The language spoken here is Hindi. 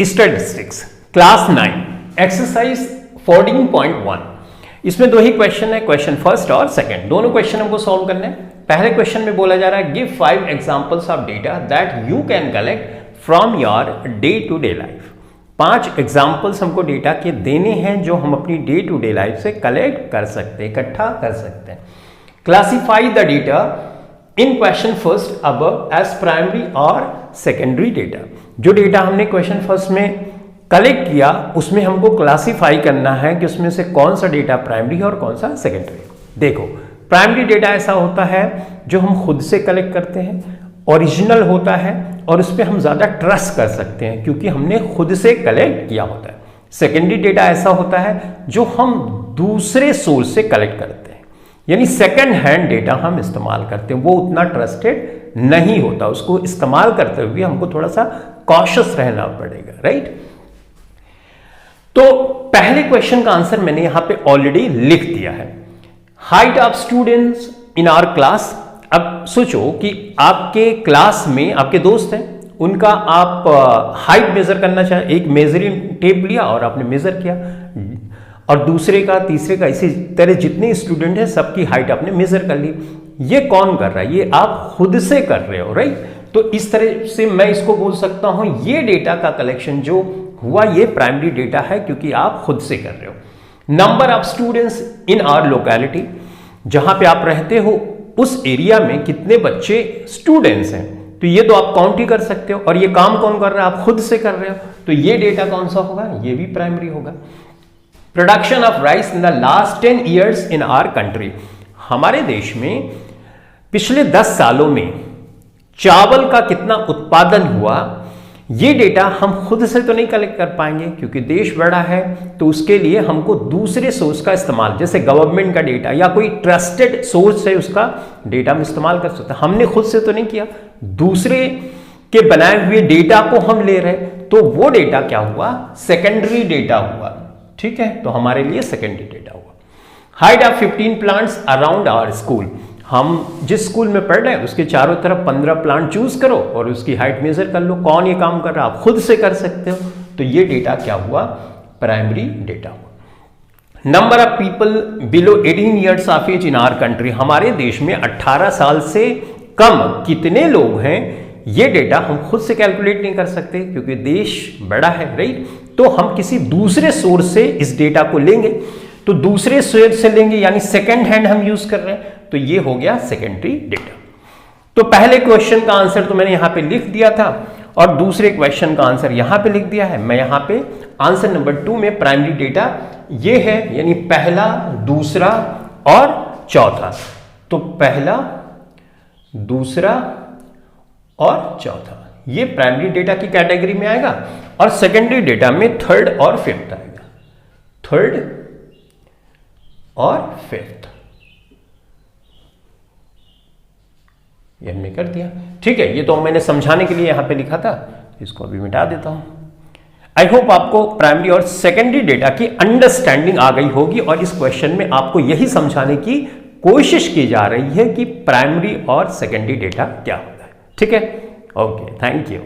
Statistics class 9 exercise 14.1। इसमें दो ही क्वेश्चन है, क्वेश्चन फर्स्ट और सेकंड, दोनों क्वेश्चन हमको सॉल्व करने हैं। पहले क्वेश्चन में बोला जा रहा है give 5 examples of data that you can collect from your day to day life. 5 examples हमको डेटा के देने हैं जो हम अपनी डे टू डे लाइफ से कलेक्ट कर सकते हैं, इकट्ठा कर सकते हैं। Classify the data in question first above as primary और सेकेंडरी डेटा। जो डेटा हमने क्वेश्चन फर्स्ट में कलेक्ट किया उसमें हमको क्लासिफाई करना है कि उसमें से कौन सा डेटा प्राइमरी है और कौन सा सेकेंडरी। देखो, प्राइमरी डेटा ऐसा होता है जो हम खुद से कलेक्ट करते हैं, ओरिजिनल होता है और उस पर हम ज़्यादा ट्रस्ट कर सकते हैं क्योंकि हमने खुद से कलेक्ट किया होता है। सेकेंडरी डेटा ऐसा होता है जो हम दूसरे सोर्स से कलेक्ट करते हैं, यानी सेकेंड हैंड डेटा हम इस्तेमाल करते हैं, वो उतना ट्रस्टेड नहीं होता। उसको इस्तेमाल करते हुए हमको थोड़ा सा कॉशियस रहना पड़ेगा, राइट। तो पहले क्वेश्चन का आंसर मैंने यहां पे ऑलरेडी लिख दिया है। Height of students in our class. अब सोचो कि आपके क्लास में आपके दोस्त हैं, उनका आप हाइट मेजर करना चाहें, एक मेजरिंग टेप लिया और आपने मेजर किया, और दूसरे का, तीसरे का, इसी तरह जितने स्टूडेंट हैं सबकी हाइट आपने मेजर कर ली। ये कौन कर रहा है? ये आप खुद से कर रहे हो, राइट। तो इस तरह से मैं इसको बोल सकता हूं ये डेटा का कलेक्शन जो हुआ ये प्राइमरी डेटा है क्योंकि आप खुद से कर रहे हो। Number of students in our locality, जहां पे आप रहते हो उस एरिया में कितने बच्चे स्टूडेंट्स हैं, तो ये तो आप काउंट ही कर सकते हो। और ये काम कौन कर रहा है? आप खुद से कर रहे हो, तो ये डेटा कौन सा होगा? ये भी प्राइमरी होगा। Production of rice in the last 10 years in our country. हमारे देश में पिछले 10 सालों में चावल का कितना उत्पादन हुआ, ये डेटा हम खुद से तो नहीं कलेक्ट कर पाएंगे क्योंकि देश बड़ा है, तो उसके लिए हमको दूसरे सोर्स का इस्तेमाल, जैसे गवर्नमेंट का डेटा या कोई ट्रस्टेड सोर्स है उसका डेटा हम इस्तेमाल कर सकते हैं। हमने खुद से तो नहीं किया, दूसरे के बनाए हुए डेटा को हम ले रहे, तो वो डेटा क्या हुआ? सेकेंडरी डेटा हुआ, ठीक है। तो हमारे लिए सेकेंडरी डेटा हुआ। Height of 15 plants around our school. हम जिस स्कूल में पढ़ रहे हैं उसके चारों तरफ 15 प्लांट चूज करो और उसकी हाइट मेजर कर लो। कौन ये काम कर रहा है? आप खुद से कर सकते हो, तो ये डेटा क्या हुआ? प्राइमरी डेटा हुआ। Number of people below 18 years of age in our country. हमारे देश में 18 साल से कम कितने लोग हैं, ये डेटा हम खुद से कैलकुलेट नहीं कर सकते क्योंकि देश बड़ा है, राइट। तो हम किसी दूसरे सोर्स से इस डेटा को लेंगे, तो दूसरे सोर्स से लेंगे यानी सेकेंड हैंड हम यूज कर रहे हैं, तो ये हो गया सेकेंडरी डेटा। तो पहले क्वेश्चन का आंसर तो मैंने यहां पे लिख दिया था और दूसरे क्वेश्चन का आंसर यहां पे लिख दिया है। मैं यहां पे आंसर नंबर 2 में प्राइमरी डेटा ये है, यानी पहला, दूसरा और चौथा। तो पहला, दूसरा और चौथा ये प्राइमरी डेटा की कैटेगरी में आएगा और सेकेंडरी डेटा में थर्ड और फिफ्थ आएगा। थर्ड और फिफ्थ ये हमने कर दिया, ठीक है। ये तो मैंने समझाने के लिए यहां पे लिखा था, इसको अभी मिटा देता हूं। आई होप आपको प्राइमरी और सेकेंडरी डेटा की अंडरस्टैंडिंग आ गई होगी और इस क्वेश्चन में आपको यही समझाने की कोशिश की जा रही है कि प्राइमरी और सेकेंडरी डेटा क्या होता है, ठीक है। Okay, thank you.